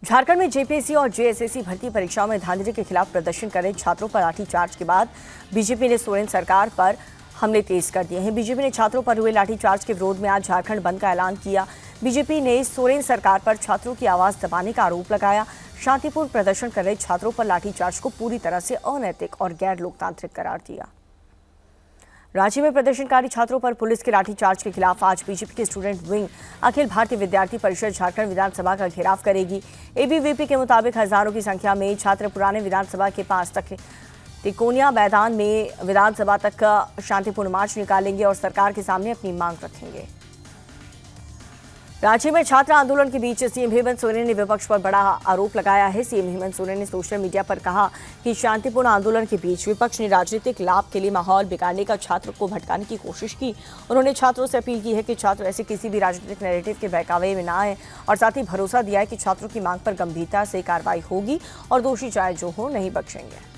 झारखंड में जेपीएससी और जेएसएससी भर्ती परीक्षाओं में धांधली के खिलाफ प्रदर्शन कर रहे छात्रों पर लाठीचार्ज के बाद बीजेपी ने सोरेन सरकार पर हमले तेज कर दिए हैं। बीजेपी ने छात्रों पर हुए लाठीचार्ज के विरोध में आज झारखंड बंद का ऐलान किया। बीजेपी ने सोरेन सरकार पर छात्रों की आवाज दबाने का आरोप लगाया। शांतिपूर्ण प्रदर्शन कर रहे छात्रों पर लाठीचार्ज को पूरी तरह से अनैतिक और गैर लोकतांत्रिक करार दिया। रांची में प्रदर्शनकारी छात्रों पर पुलिस के लाठीचार्ज के खिलाफ आज बीजेपी के स्टूडेंट विंग अखिल भारतीय विद्यार्थी परिषद झारखंड विधानसभा का घेराव करेगी। एबीवीपी के मुताबिक हजारों की संख्या में छात्र पुराने विधानसभा के पास तक तिकोनिया मैदान में विधानसभा तक का शांतिपूर्ण मार्च निकालेंगे और सरकार के सामने अपनी मांग रखेंगे। रांची में छात्र आंदोलन के बीच सीएम हेमंत सोरेन ने विपक्ष पर बड़ा आरोप लगाया है। सीएम हेमंत सोरेन ने सोशल मीडिया पर कहा कि शांतिपूर्ण आंदोलन के बीच विपक्ष ने राजनीतिक लाभ के लिए माहौल बिगाड़ने का छात्र को भटकाने की कोशिश की। उन्होंने छात्रों से अपील की है कि छात्र ऐसे किसी भी राजनीतिक नैरेटिव के बहकावे में न आए और साथ ही भरोसा दिया है कि छात्रों की मांग पर गंभीरता से कार्रवाई होगी और दोषी चाहे जो हो नहीं बख्शेंगे।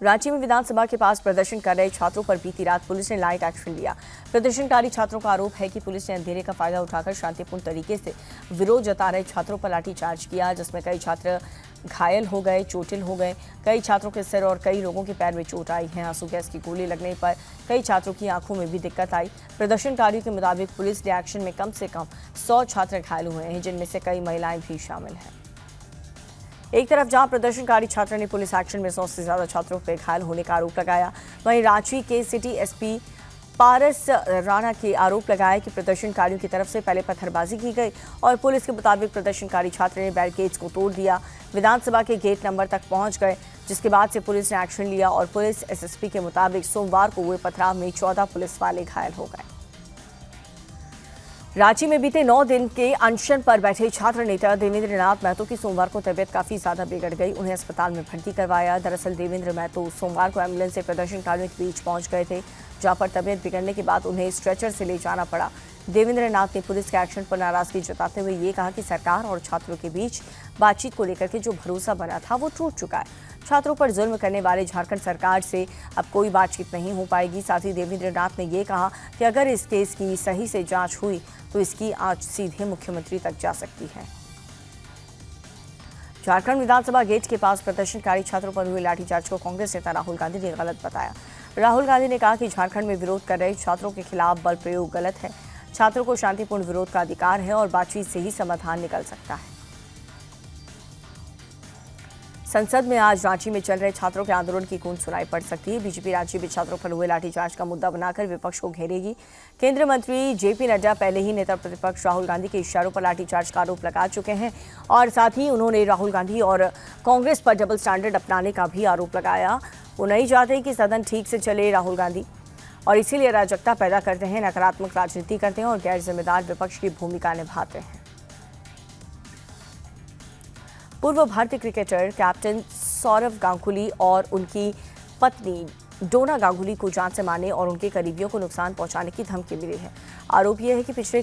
रांची में विधानसभा के पास प्रदर्शन कर रहे छात्रों पर बीती रात पुलिस ने लाइट एक्शन लिया। प्रदर्शनकारी छात्रों का आरोप है कि पुलिस ने अंधेरे का फायदा उठाकर शांतिपूर्ण तरीके से विरोध जता रहे छात्रों पर लाठीचार्ज किया, जिसमें कई छात्र घायल हो गए, चोटिल हो गए। कई छात्रों के सिर और कई लोगों के पैर में चोट आई है। आंसू गैस की गोली लगने पर कई छात्रों की आंखों में भी दिक्कत आई। प्रदर्शनकारियों के मुताबिक पुलिस के एक्शन में कम से कम 100 छात्र घायल हुए हैं, जिनमें से कई महिलाएं भी शामिल हैं। एक तरफ जहां प्रदर्शनकारी छात्र ने पुलिस एक्शन में 100 से ज्यादा छात्रों पर घायल होने का आरोप लगाया, वहीं रांची के सिटी एसपी पारस राणा के आरोप लगाया कि प्रदर्शनकारियों की तरफ से पहले पत्थरबाजी की गई और पुलिस के मुताबिक प्रदर्शनकारी छात्र ने बैरिकेड्स को तोड़ दिया, विधानसभा के गेट नंबर तक पहुंच गए, जिसके बाद से पुलिस ने एक्शन लिया और पुलिस एसएसपी के मुताबिक सोमवार को हुए पथराव में 14 पुलिस वाले घायल हो गए। रांची में बीते 9 दिन के अनशन पर बैठे छात्र नेता देवेंद्र नाथ महतो की सोमवार को तबियत काफी ज्यादा बिगड़ गई। उन्हें अस्पताल में भर्ती करवाया। दरअसल देवेंद्र महतो सोमवार को एम्बुलेंस से प्रदर्शनकारियों के बीच पहुंच गए थे, जहां पर तबियत बिगड़ने के बाद उन्हें स्ट्रेचर से ले जाना पड़ा। देवेंद्र नाथ ने पुलिस के एक्शन पर नाराजगी जताते हुए ये कहा कि सरकार और छात्रों के बीच बातचीत को लेकर के जो भरोसा बना था वो टूट चुका है। छात्रों पर जुल्म करने वाले झारखंड सरकार से अब कोई बातचीत नहीं हो पाएगी। साथ ही देवेंद्र नाथ ने ये कहा कि अगर इस केस की सही से जांच हुई तो इसकी आज सीधे मुख्यमंत्री तक जा सकती है। झारखंड विधानसभा गेट के पास प्रदर्शनकारी छात्रों पर हुए लाठीचार्ज को कांग्रेस नेता राहुल गांधी ने गलत बताया। राहुल गांधी ने कहा कि झारखंड में विरोध कर रहे छात्रों के खिलाफ बल प्रयोग गलत है। छात्रों को शांतिपूर्ण विरोध का अधिकार है और बातचीत से ही समाधान निकल सकता है। संसद में आज रांची में चल रहे छात्रों के आंदोलन की गूंज सुनाई पड़ सकती है। बीजेपी रांची में छात्रों पर हुए लाठीचार्ज का मुद्दा बनाकर विपक्ष को घेरेगी। केंद्रीय मंत्री जेपी नड्डा पहले ही नेता प्रतिपक्ष राहुल गांधी के इशारों पर लाठीचार्ज का आरोप लगा चुके हैं और साथ ही उन्होंने राहुल गांधी और कांग्रेस पर डबल स्टैंडर्ड अपनाने का भी आरोप लगाया। वो नहीं चाहते कि सदन ठीक से चले राहुल गांधी, और इसीलिए अराजकता पैदा करते हैं, नकारात्मक राजनीति करते हैं और गैर जिम्मेदार विपक्ष की भूमिका निभाते हैं। पूर्व भारतीय क्रिकेटर कैप्टन सौरव गांगुली और उनकी पत्नी डोना गांगुली को जान से मारने और उनके करीबियों को नुकसान पहुंचाने की धमकी मिली है। आरोप यह है कि पिछले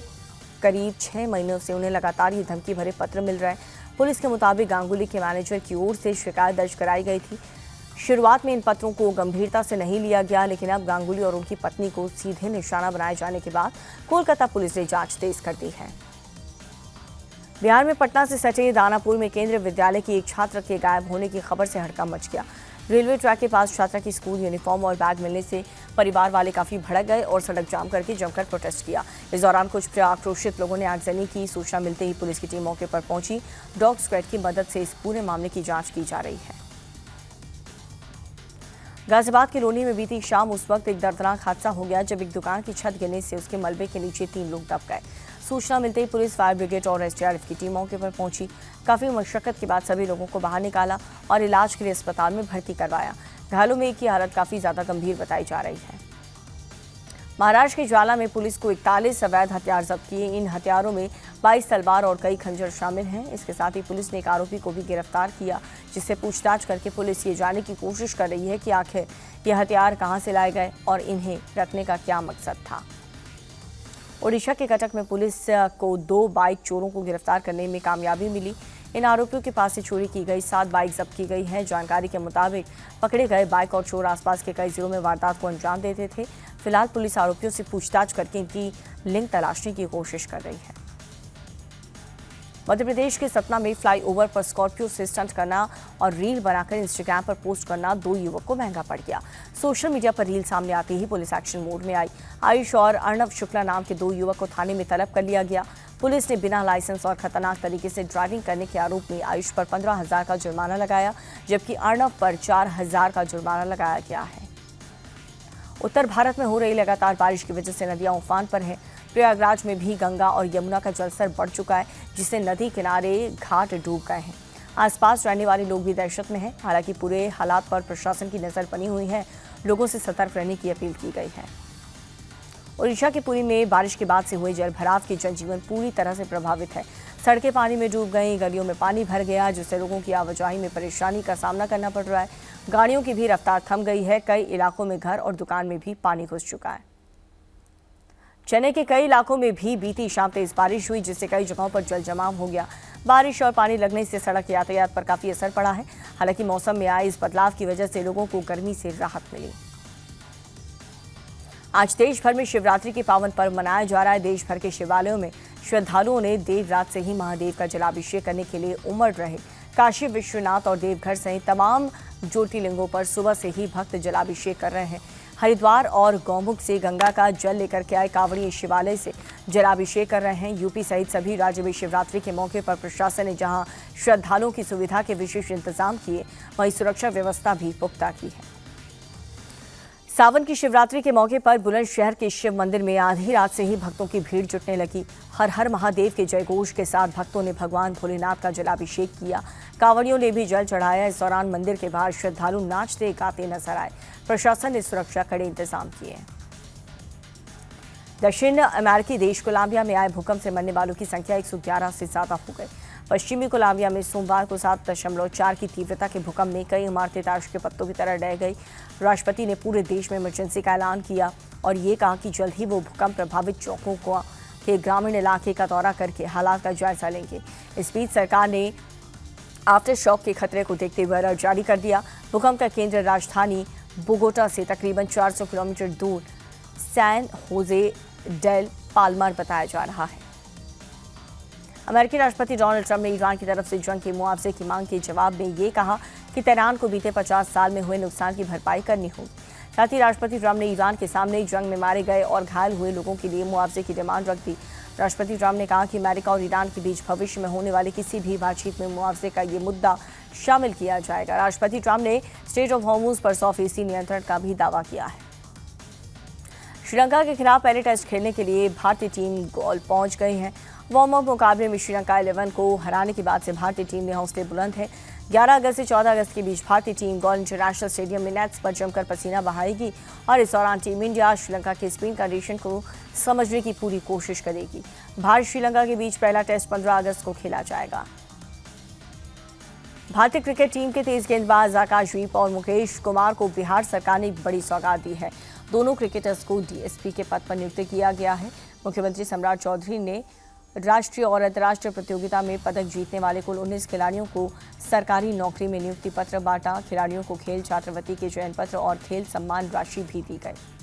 करीब 6 महीनों से उन्हें लगातार ये धमकी भरे पत्र मिल रहे हैं। पुलिस के मुताबिक गांगुली के मैनेजर की ओर से शिकायत दर्ज कराई गई थी। शुरुआत में इन पत्रों को गंभीरता से नहीं लिया गया, लेकिन अब गांगुली और उनकी पत्नी को सीधे निशाना बनाए जाने के बाद कोलकाता पुलिस ने जांच तेज कर दी है। बिहार में पटना से सटे दानापुर में केंद्रीय विद्यालय की एक छात्र के गायब होने की खबर से हड़कंप मच गया। रेलवे ट्रैक के पास छात्रा की स्कूल यूनिफॉर्म और बैग मिलने से परिवार वाले काफी भड़क गए और सड़क जाम करके जमकर प्रोटेस्ट किया। इस दौरान कुछ आक्रोशित लोगों ने आगजनी की। सूचना मिलते ही पुलिस की टीम मौके पर पहुंची। डॉग स्क्वाड की मदद से इस पूरे मामले की जांच की जा रही है। गाजियाबाद के लोनी में बीती शाम उस वक्त एक दर्दनाक हादसा हो गया जब एक दुकान की छत गिरने से उसके मलबे के नीचे 3 लोग दब गए। सूचना मिलते ही पुलिस, फायर ब्रिगेड और एसडीआरएफ की टीम मौके पर पहुंची। काफी मशक्कत के बाद सभी लोगों को बाहर निकाला और इलाज के लिए अस्पताल में भर्ती करवाया। घायलों में एक की हालत काफी ज्यादा गंभीर बताई जा रही है। महाराष्ट्र के ज्वाला में पुलिस को 41 अवैध हथियार जब्त किए। इन हथियारों में 22 तलवार और कई खंजर शामिल हैं। इसके साथ ही पुलिस ने एक आरोपी को भी गिरफ्तार किया, जिससे पूछताछ करके पुलिस ये जानने की कोशिश कर रही है कि आखिर ये हथियार कहां से लाए गए और इन्हें रखने का क्या मकसद था। ओडिशा के कटक में पुलिस को 2 बाइक चोरों को गिरफ्तार करने में कामयाबी मिली। इन आरोपियों के पास से चोरी की गई 7 बाइक जब्त की गई है। जानकारी के मुताबिक पकड़े गए बाइक और चोर आसपास के कई जिलों में वारदात को अंजाम देते थे। फिलहाल पुलिस आरोपियों से पूछताछ करके इनकी लिंक तलाशने की कोशिश कर रही है। मध्य प्रदेश के सतना में फ्लाईओवर पर स्कॉर्पियो से स्टंट करना और रील बनाकर इंस्टाग्राम पर पोस्ट करना 2 युवक को महंगा पड़ गया। सोशल मीडिया पर रील सामने आते ही पुलिस एक्शन मोड में आई। आयुष और अर्णव शुक्ला नाम के 2 युवक को थाने में तलब कर लिया गया। पुलिस ने बिना लाइसेंस और खतरनाक तरीके से ड्राइविंग करने के आरोप में आयुष पर 15,000 का जुर्माना लगाया, जबकि अर्णव पर 4,000 का जुर्माना लगाया गया है। उत्तर भारत में हो रही लगातार बारिश की वजह से नदियां उफान पर हैं। प्रयागराज में भी गंगा और यमुना का जलस्तर बढ़ चुका है, जिससे नदी किनारे घाट डूब गए हैं। आसपास रहने वाले लोग भी दहशत में हैं। हालांकि पूरे हालात पर प्रशासन की नजर बनी हुई है। लोगों से सतर्क रहने की अपील की गई है। ओडिशा के पुरी में बारिश के बाद से हुए जलभराव की जनजीवन पूरी तरह से प्रभावित है। सड़कें पानी में डूब गई, गलियों में पानी भर गया, जिससे लोगों की आवाजाही में परेशानी का सामना करना पड़ रहा है। गाड़ियों की भी रफ्तार थम गई है। कई इलाकों में घर और दुकान में भी पानी घुस चुका है। चेन्नई के कई इलाकों में भी बीती शाम तेज बारिश हुई, जिससे कई जगहों पर जल जमाव हो गया। बारिश और पानी लगने से सड़क यातायात पर काफी असर पड़ा है। हालांकि मौसम में आए इस बदलाव की वजह से लोगों को गर्मी से राहत मिली। आज देश भर में शिवरात्रि के पावन पर्व मनाया जा रहा है। देश भर के शिवालयों में श्रद्धालुओं ने देर रात से ही महादेव का जलाभिषेक करने के लिए उमड़ रहे। काशी विश्वनाथ और देवघर सहित तमाम ज्योतिर्लिंगों पर सुबह से ही भक्त जलाभिषेक कर रहे हैं। हरिद्वार और गौमुख से गंगा का जल लेकर के आए कांवड़िए शिवालय से जलाभिषेक कर रहे हैं। यूपी सहित सभी राज्यों में शिवरात्रि के मौके पर प्रशासन ने जहां श्रद्धालुओं की सुविधा के विशेष इंतजाम किए, वहीं सुरक्षा व्यवस्था भी पुख्ता की है। सावन की शिवरात्रि के मौके पर बुलंदशहर के शिव मंदिर में आधी रात से ही भक्तों की भीड़ जुटने लगी। हर हर महादेव के जयघोष के साथ भक्तों ने भगवान भोलेनाथ का जलाभिषेक किया। कांवड़ियों ने भी जल चढ़ाया। इस दौरान मंदिर के बाहर श्रद्धालु नाचते गाते नजर आए। प्रशासन ने सुरक्षा कड़े इंतजाम किए। दक्षिण अमेरिकी देश कोलंबिया में आए भूकंप से मरने वालों की संख्या 111 से ज्यादा हो गई। पश्चिमी कोलंबिया में सोमवार को 7.4 की तीव्रता के भूकंप में कई इमारतें ताश के पत्तों की तरह ढह गई। राष्ट्रपति ने पूरे देश में इमरजेंसी का ऐलान किया और ये कहा कि जल्द ही वो भूकंप प्रभावित चौकों के ग्रामीण इलाके का दौरा करके हालात का जायजा लेंगे। इस बीच सरकार ने आफ्टर शॉक के खतरे को देखते हुए अलर्ट जारी कर दिया। भूकंप का केंद्र राजधानी बोगोटा से तकरीबन 400 किलोमीटर दूर सैन होजे डेल पाल्मर बताया जा रहा है। अमेरिकी राष्ट्रपति डोनाल्ड ट्रंप ने ईरान की तरफ से जंग के मुआवजे की मांग के जवाब में ये कहा कि तेहरान को बीते 50 साल में हुए नुकसान की भरपाई करनी होगी। साथ ही राष्ट्रपति ट्रंप ने ईरान के सामने जंग में मारे गए और घायल हुए लोगों के लिए मुआवजे की डिमांड रख दी। राष्ट्रपति ट्रंप ने कहा कि अमेरिका और ईरान के बीच भविष्य में होने वाली किसी भी बातचीत में मुआवजे का ये मुद्दा शामिल किया जाएगा। राष्ट्रपति ट्रंप ने स्ट्रेट ऑफ हॉर्मुज पर 100% नियंत्रण का भी दावा किया है। श्रीलंका के खिलाफ पहले टेस्ट खेलने के लिए भारतीय टीम गोल पहुंच गई है। वार्म अप मुकाबले में श्रीलंका 11 को हराने के बाद से भारतीय टीम में हौसले बुलंद है। 11 अगस्त से 14 अगस्त के बीच भारतीय टीम गौल इंटरनेशनल स्टेडियम में नेट्स पर जमकर पसीना बहाएगी और इस दौरान टीम इंडिया श्रीलंका के स्पिन कंडीशन को समझने की पूरी कोशिश करेगी। भारत श्रीलंका के बीच पहला टेस्ट 15 अगस्त को खेला जाएगा। भारतीय क्रिकेट टीम के तेज गेंदबाज आकाशदीप और मुकेश कुमार को बिहार सरकार ने बड़ी सौगात दी है। दोनों क्रिकेटर्स को डीएसपी के पद पर नियुक्त किया गया है। मुख्यमंत्री सम्राट चौधरी ने राष्ट्रीय और अंतर्राष्ट्रीय प्रतियोगिता में पदक जीतने वाले कुल 19 खिलाड़ियों को सरकारी नौकरी में नियुक्ति पत्र बांटा। खिलाड़ियों को खेल छात्रवृत्ति के चयन पत्र और खेल सम्मान राशि भी दी गई।